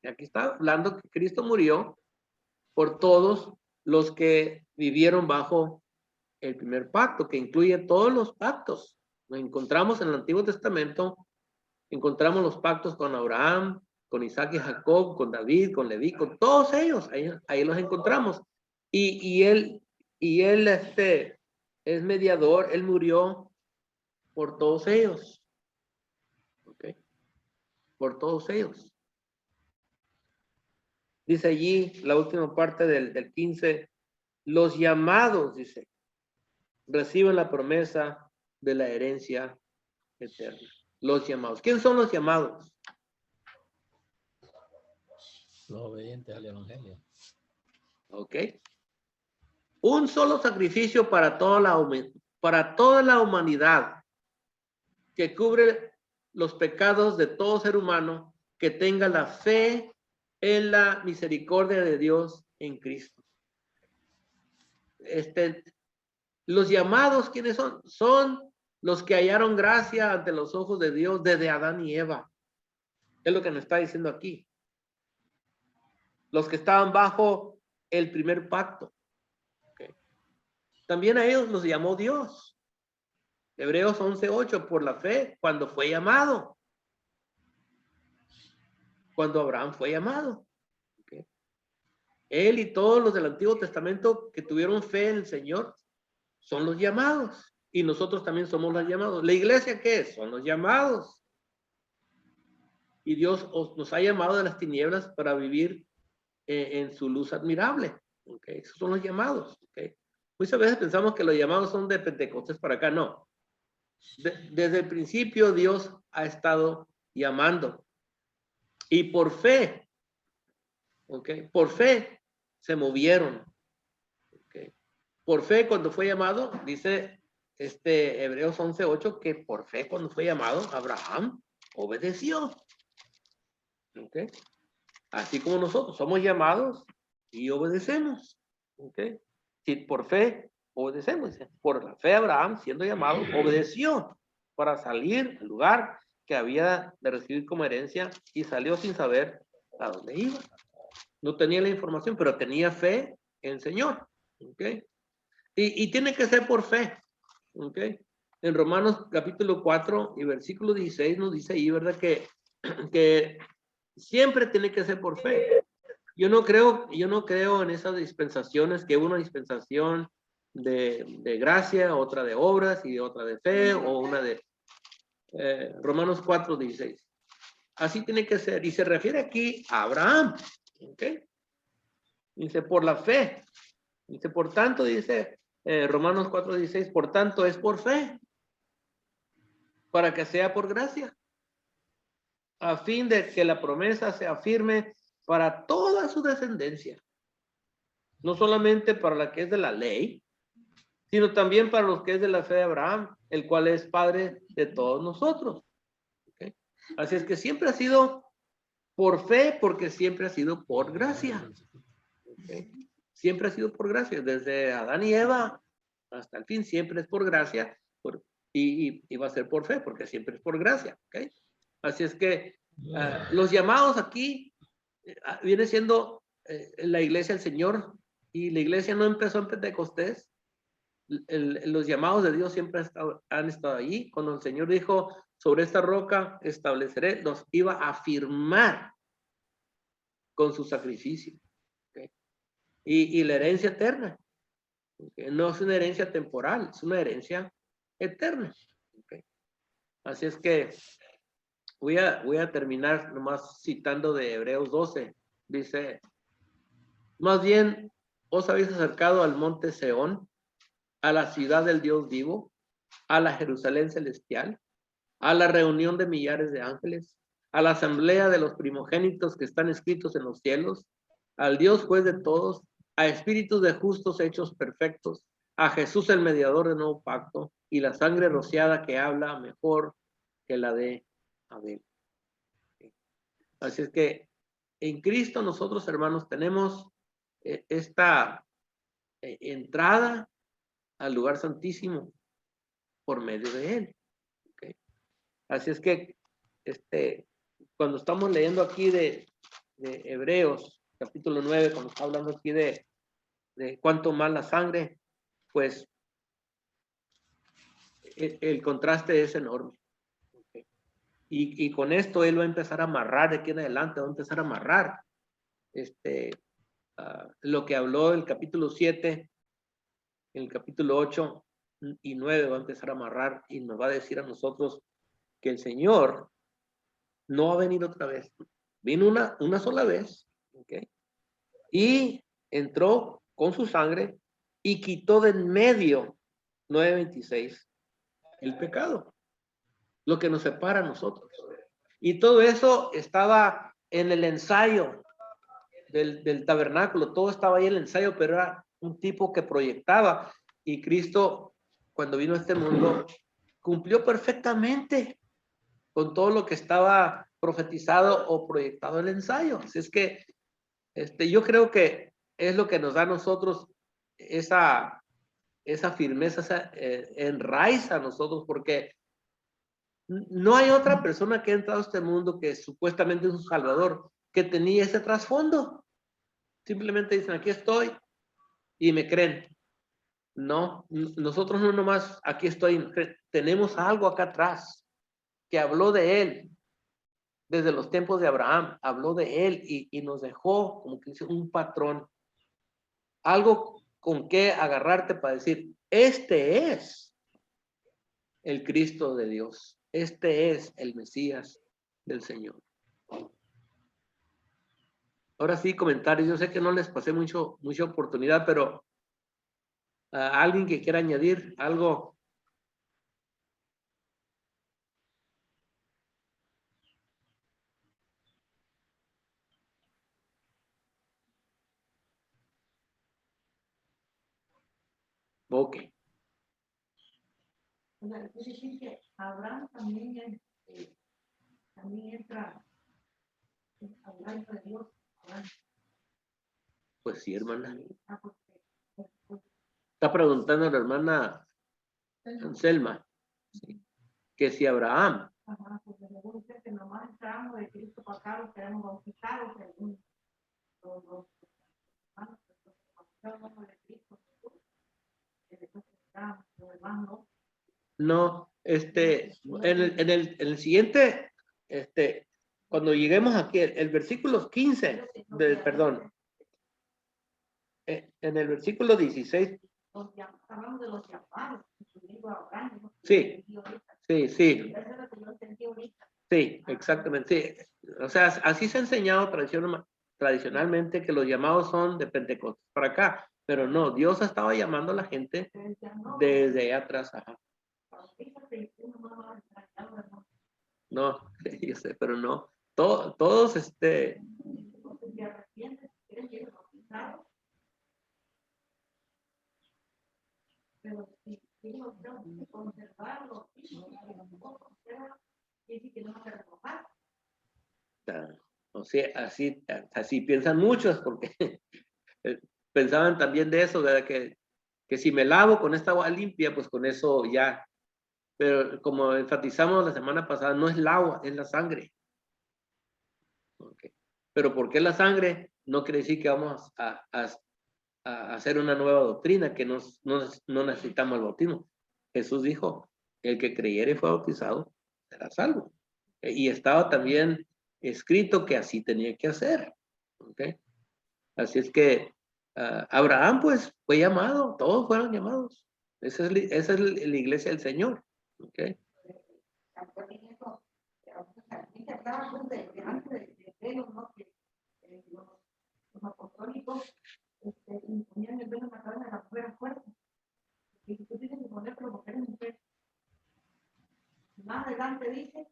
Y aquí está hablando que Cristo murió por todos los que vivieron bajo el primer pacto, que incluye todos los pactos. Nos encontramos en el Antiguo Testamento, encontramos los pactos con Abraham, con Isaac y Jacob, con David, con Leví, con todos ellos, ahí los encontramos. Y él es mediador, él murió por todos ellos. ¿Okay? Por todos ellos. Dice allí, la última parte del 15, los llamados, dice, reciben la promesa de la herencia eterna. Los llamados. ¿Quién son los llamados? Los obedientes al Evangelio. Ok. Un solo sacrificio para toda la humanidad que cubre los pecados de todo ser humano que tenga la fe en la misericordia de Dios en Cristo. Los llamados, ¿quiénes son? Son los que hallaron gracia ante los ojos de Dios desde Adán y Eva. Es lo que nos está diciendo aquí. Los que estaban bajo el primer pacto. Okay. También a ellos los llamó Dios. Hebreos 11:8, por la fe, cuando fue llamado. Cuando Abraham fue llamado. Okay. Él y todos los del Antiguo Testamento que tuvieron fe en el Señor son los llamados. Y nosotros también somos los llamados. ¿La iglesia qué es? Son los llamados. Y Dios nos ha llamado de las tinieblas para vivir en su luz admirable. Okay. Esos son los llamados. Okay. Muchas veces pensamos que los llamados son de Pentecostés para acá. No. Desde el principio Dios ha estado llamando. Y por fe, okay, por fe se movieron. Okay. Por fe cuando fue llamado, dice Hebreos 11:8, que por fe cuando fue llamado, Abraham obedeció. Okay. Así como nosotros somos llamados y obedecemos. Okay. Si por fe obedecemos, por la fe Abraham siendo llamado obedeció para salir del lugar que había de recibir como herencia y salió sin saber a dónde iba. No tenía la información, pero tenía fe en el Señor. ¿Okay? Y tiene que ser por fe. ¿Okay? En Romanos capítulo 4 y versículo 16 nos dice ahí, ¿verdad? Que Siempre tiene que ser por fe. Yo no creo en esas dispensaciones, que una dispensación de gracia, otra de obras y otra de fe, o una de Romanos 4:16. Así tiene que ser. Y se refiere aquí a Abraham. ¿Ok? Dice, por la fe. Dice, por tanto, dice Romanos 4:16, por tanto es por fe, para que sea por gracia, a fin de que la promesa sea firme para toda su descendencia, no solamente para la que es de la ley, sino también para los que es de la fe de Abraham, el cual es padre de todos nosotros. ¿Okay? Así es que siempre ha sido por fe, porque siempre ha sido por gracia. ¿Okay? Siempre ha sido por gracia, desde Adán y Eva hasta el fin, siempre es por gracia, y va a ser por fe, porque siempre es por gracia. ¿Okay? Así es que los llamados aquí viene siendo la iglesia del Señor, y la iglesia no empezó en Pentecostés. Los llamados de Dios siempre han estado allí. Cuando el Señor dijo, sobre esta roca estableceré, los iba a afirmar con su sacrificio. ¿Okay? Y la herencia eterna, ¿okay? No es una herencia temporal, es una herencia eterna. ¿Okay? Así es que voy a terminar nomás citando de Hebreos 12. Dice, más bien os habéis acercado al monte Seón, a la ciudad del Dios vivo, a la Jerusalén celestial, a la reunión de millares de ángeles, a la asamblea de los primogénitos que están escritos en los cielos, al Dios juez de todos, a espíritus de justos hechos perfectos, a Jesús el mediador del nuevo pacto, y la sangre rociada que habla mejor que la de Abel. Así es que en Cristo nosotros, hermanos, tenemos esta entrada al lugar santísimo por medio de Él. ¿Okay? Así es que cuando estamos leyendo aquí de Hebreos, capítulo 9, cuando está hablando aquí de cuánto más la sangre, pues el contraste es enorme. ¿Okay? Y con esto Él va a empezar a amarrar de aquí en adelante, va a empezar a amarrar lo que habló el capítulo 7, el capítulo 8 y 9 va a empezar a amarrar, y nos va a decir a nosotros que el Señor no va a venir otra vez. Vino una sola vez, ¿okay? Y entró con su sangre y quitó de en medio, 9:26, el pecado, lo que nos separa a nosotros. Y todo eso estaba en el ensayo del tabernáculo, todo estaba ahí en el ensayo, pero era un tipo que proyectaba, y Cristo, cuando vino a este mundo, cumplió perfectamente con todo lo que estaba profetizado o proyectado en el ensayo. Así es que yo creo que es lo que nos da a nosotros esa firmeza, esa enraiza a nosotros, porque no hay otra persona que ha entrado a este mundo que supuestamente es un salvador que tenía ese trasfondo. Simplemente dicen, aquí estoy, y me creen. No, nosotros no nomás aquí estoy, tenemos algo acá atrás que habló de Él desde los tiempos de Abraham, habló de Él y nos dejó, como que dice, un patrón, algo con qué agarrarte para decir, este es el Cristo de Dios, este es el Mesías del Señor. Ahora sí, comentarios. Yo sé que no les pasé mucha oportunidad, pero alguien que quiera añadir algo. Ok. O sea, es decir que Abraham también entra hablando de Dios. Pues sí, hermana. Porque Está preguntando a la hermana Selma, ¿sí? Que si Abraham. ajá, porque me gusta que nomás entramos de Cristo para acá, los queremos bautizados, según los hermanos, bautizados de Cristo, que después entramos, los demás no. No, en el siguiente, Cuando lleguemos aquí, el versículo 15, perdón, en el versículo 16. Hablamos de los llamados. Sí, sí, sí. Eso es lo que yo entendí ahorita. Sí, exactamente. Sí. O sea, así se ha enseñado tradicionalmente que los llamados son de Pentecostés para acá, pero no, Dios estaba llamando a la gente desde allá atrás. Ajá. No, yo sé, pero no. Todos, Pero si yo tengo que conservarlo, y que no me remojar. o sea, así piensan muchos, porque pensaban también de eso, ¿verdad? Que si me lavo con esta agua limpia, pues con eso ya. Pero como enfatizamos la semana pasada, no es el agua, es la sangre. Okay. Pero ¿por qué la sangre? No quiere decir que vamos a hacer una nueva doctrina, que no necesitamos el bautismo. Jesús dijo, el que creyere y fue bautizado será salvo. Y estaba también escrito que así tenía que hacer. ¿Okay? Así es que Abraham pues fue llamado, todos fueron llamados. Esa es la iglesia del Señor. ¿Okay? Los apostólicos imponían el velo en la cabeza de la mujer fuerte. Y tú tienes que poner provocar en mujer. Más adelante dice,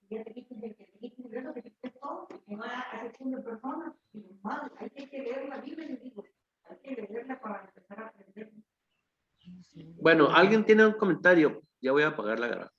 ya te quites el que te quites el velo, te quites todo, que no hay acepción de personas. Y más, hay que leer la Biblia, y digo, hay que leerla para empezar a aprender. Bueno, ¿alguien tiene un comentario? Ya voy a apagar la grabación.